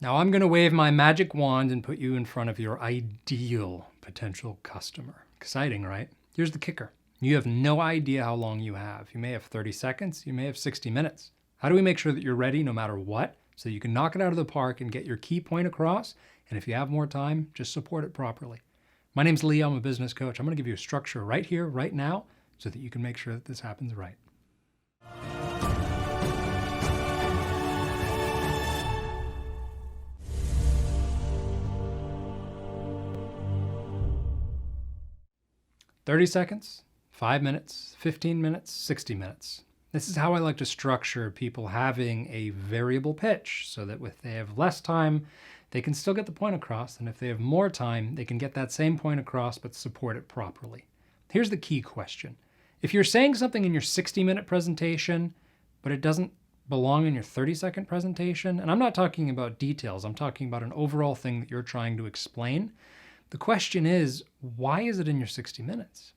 Now I'm going to wave my magic wand and put you in front of your ideal potential customer. Exciting, right? Here's the kicker. You have no idea how long you have. You may have 30 seconds, you may have 60 minutes. How do we make sure that you're ready no matter what, so you can knock it out of the park and get your key point across? And if you have more time, just support it properly. My name's Leo, I'm a business coach. I'm going to give you a structure right here, right now, so that you can make sure that this happens right. "30 seconds, 5 minutes, 15 minutes, 60 minutes. This is how I like to structure people having a variable pitch, so that if they have less time, they can still get the point across, and if they have more time, they can get that same point across but support it properly. Here's the key question. If you're saying something in your 60-minute presentation, but it doesn't belong in your 30-second presentation, and I'm not talking about details, I'm talking about an overall thing that you're trying to explain, the question is, why is it in your 60 minutes?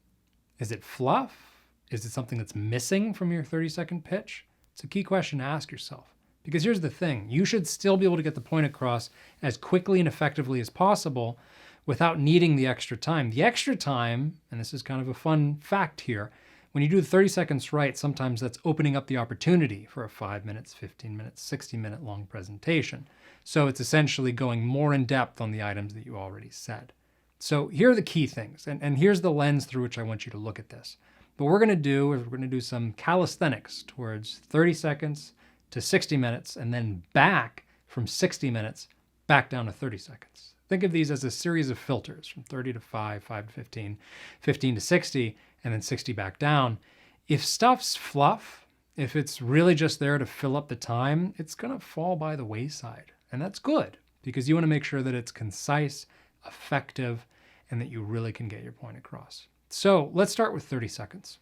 Is it fluff? Is it something that's missing from your 30-second pitch? It's a key question to ask yourself. Because here's the thing, you should still be able to get the point across as quickly and effectively as possible without needing the extra time. The extra time, and this is kind of a fun fact here, when you do the 30 seconds right, sometimes that's opening up the opportunity for a 5 minutes, 15 minutes, 60-minute long presentation. So it's essentially going more in depth on the items that you already said. So here are the key things, and here's the lens through which I want you to look at this. What we're gonna do is we're gonna do some calisthenics towards 30 seconds to 60 minutes, and then back from 60 minutes, back down to 30 seconds. Think of these as a series of filters from 30 to 5, 5 to 15, 15 to 60, and then 60 back down. If stuff's fluff, if it's really just there to fill up the time, it's gonna fall by the wayside. And that's good, because you wanna make sure that it's concise, effective, and that you really can get your point across. So let's start with 30 seconds.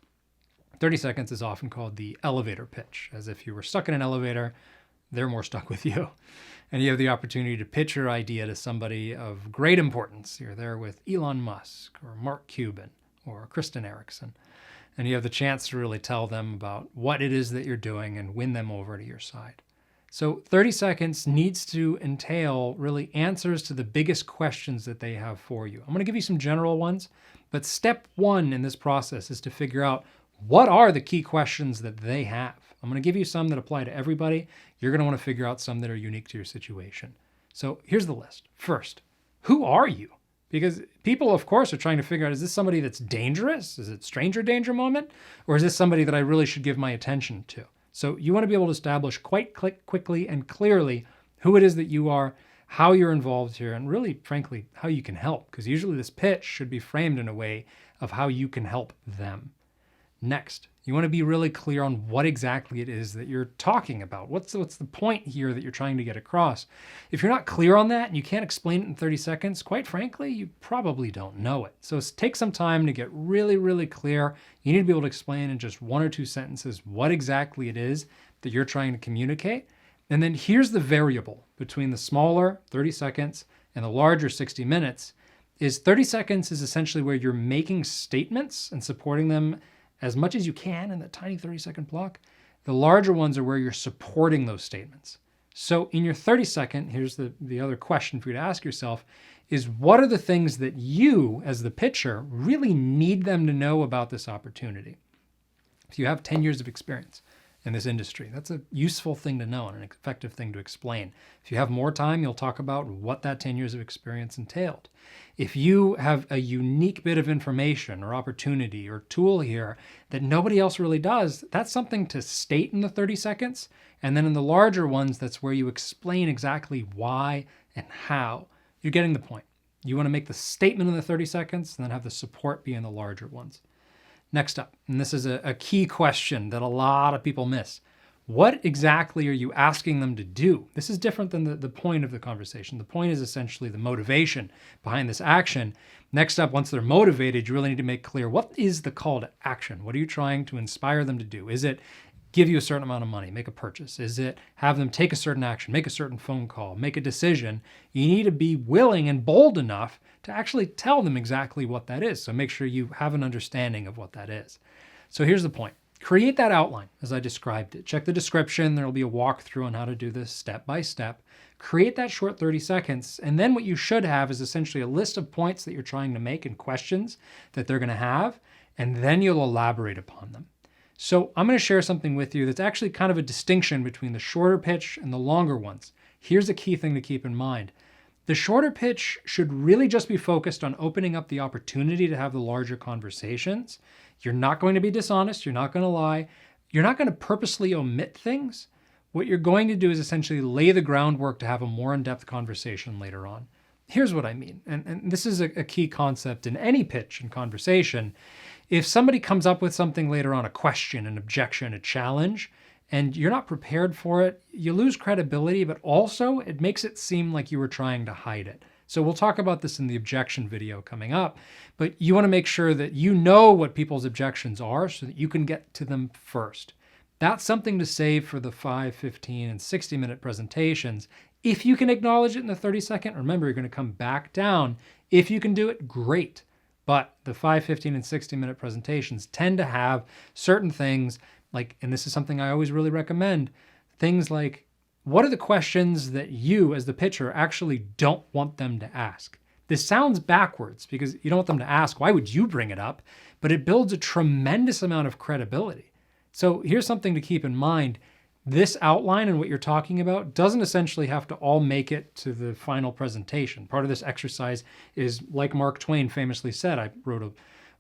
30 seconds is often called the elevator pitch, as if you were stuck in an elevator, they're more stuck with you. And you have the opportunity to pitch your idea to somebody of great importance. You're there with Elon Musk or Mark Cuban or Kristen Erickson, and you have the chance to really tell them about what it is that you're doing and win them over to your side. So 30 seconds needs to entail really answers to the biggest questions that they have for you. I'm going to give you some general ones, but step one in this process is to figure out what are the key questions that they have. I'm going to give you some that apply to everybody. You're going to want to figure out some that are unique to your situation. So here's the list. First, who are you? Because people, of course, are trying to figure out, is this somebody that's dangerous? Is it stranger danger moment? Or is this somebody that I really should give my attention to? So you want to be able to establish quite quickly and clearly who it is that you are, how you're involved here, and really, frankly, how you can help. Because usually this pitch should be framed in a way of how you can help them. Next, you want to be really clear on what exactly it is that you're talking about. What's the point here that you're trying to get across? If you're not clear on that and you can't explain it in 30 seconds, quite frankly, you probably don't know it. So take some time to get really, really clear. You need to be able to explain in just 1 or 2 sentences what exactly it is that you're trying to communicate. And then here's the variable between the smaller 30 seconds and the larger 60 minutes is 30 seconds is essentially where you're making statements and supporting them as much as you can in that tiny 30-second block. The larger ones are where you're supporting those statements. So in your 30-second, here's the other question for you to ask yourself, is what are the things that you, as the pitcher, really need them to know about this opportunity? If you have 10 years of experience in this industry, that's a useful thing to know and an effective thing to explain. If you have more time, you'll talk about what that 10 years of experience entailed. If you have a unique bit of information or opportunity or tool here that nobody else really does, that's something to state in the 30 seconds. And then in the larger ones, that's where you explain exactly why and how. You're getting the point. You want to make the statement in the 30 seconds and then have the support be in the larger ones. Next up, and this is a key question that a lot of people miss. What exactly are you asking them to do? This is different than the point of the conversation. The point is essentially the motivation behind this action. Next up, once they're motivated, you really need to make clear, what is the call to action? What are you trying to inspire them to do? Is it give you a certain amount of money, make a purchase? Is it have them take a certain action, make a certain phone call, make a decision? You need to be willing and bold enough to actually tell them exactly what that is. So make sure you have an understanding of what that is. So here's the point. Create that outline as I described it. Check the description. There'll be a walkthrough on how to do this step by step. create that short 30 seconds. And then what you should have is essentially a list of points that you're trying to make and questions that they're going to have. And then you'll elaborate upon them. So I'm going to share something with you that's actually kind of a distinction between the shorter pitch and the longer ones. Here's a key thing to keep in mind. The shorter pitch should really just be focused on opening up the opportunity to have the larger conversations. You're not going to be dishonest. You're not going to lie. You're not going to purposely omit things. What you're going to do is essentially lay the groundwork to have a more in-depth conversation later on. Here's what I mean, and this is a key concept in any pitch and conversation. If somebody comes up with something later on, a question, an objection, a challenge, and you're not prepared for it, you lose credibility, but also it makes it seem like you were trying to hide it. So we'll talk about this in the objection video coming up, but you want to make sure that you know what people's objections are so that you can get to them first. That's something to save for the 5, 15, and 60-minute presentations. If you can acknowledge it in the 30-second, remember, you're going to come back down. If you can do it, great. But the 5, 15, and 60-minute presentations tend to have certain things like, and this is something I always really recommend, things like, what are the questions that you as the pitcher actually don't want them to ask? This sounds backwards because you don't want them to ask, why would you bring it up? But it builds a tremendous amount of credibility. So here's something to keep in mind. This outline and what you're talking about doesn't essentially have to all make it to the final presentation. Part of this exercise is, like Mark Twain famously said, I wrote a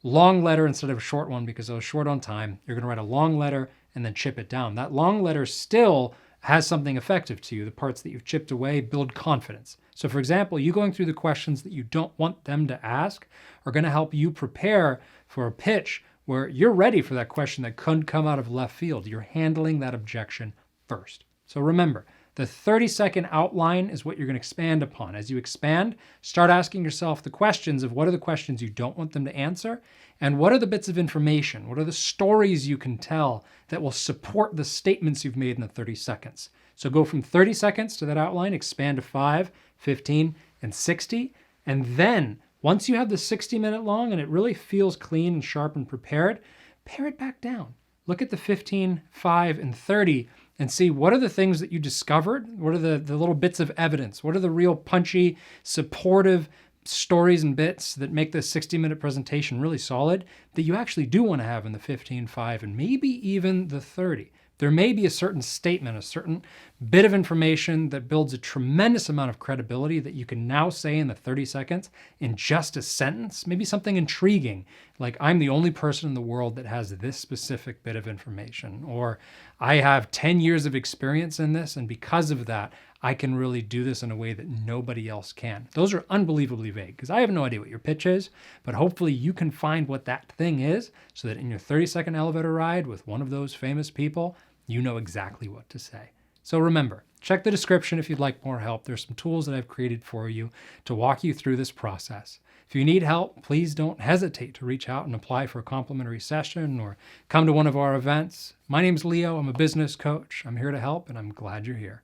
long letter instead of a short one because I was short on time. You're going to write a long letter and then chip it down. That long letter still has something effective to you. The parts that you've chipped away build confidence. So for example, you going through the questions that you don't want them to ask are going to help you prepare for a pitch where you're ready for that question that could come out of left field. You're handling that objection first. So remember, the 30-second outline is what you're going to expand upon. As you expand, start asking yourself the questions of what are the questions you don't want them to answer, and what are the bits of information, what are the stories you can tell that will support the statements you've made in the 30 seconds. So go from 30 seconds to that outline, expand to 5, 15, and 60, and then once you have the 60-minute long and it really feels clean and sharp and prepared, pare it back down. Look at the 15, 5, and 30 and see what are the things that you discovered? What are the little bits of evidence? What are the real punchy, supportive stories and bits that make this 60-minute presentation really solid that you actually do want to have in the 15, 5, and maybe even the 30? There may be a certain statement, a certain bit of information that builds a tremendous amount of credibility that you can now say in the 30 seconds in just a sentence, maybe something intriguing, like I'm the only person in the world that has this specific bit of information, or I have 10 years of experience in this, and because of that, I can really do this in a way that nobody else can. Those are unbelievably vague because I have no idea what your pitch is, but hopefully you can find what that thing is so that in your 30-second elevator ride with one of those famous people, you know exactly what to say. So remember, check the description if you'd like more help. There's some tools that I've created for you to walk you through this process. If you need help, please don't hesitate to reach out and apply for a complimentary session or come to one of our events. My name's Leo. I'm a business coach. I'm here to help, and I'm glad you're here.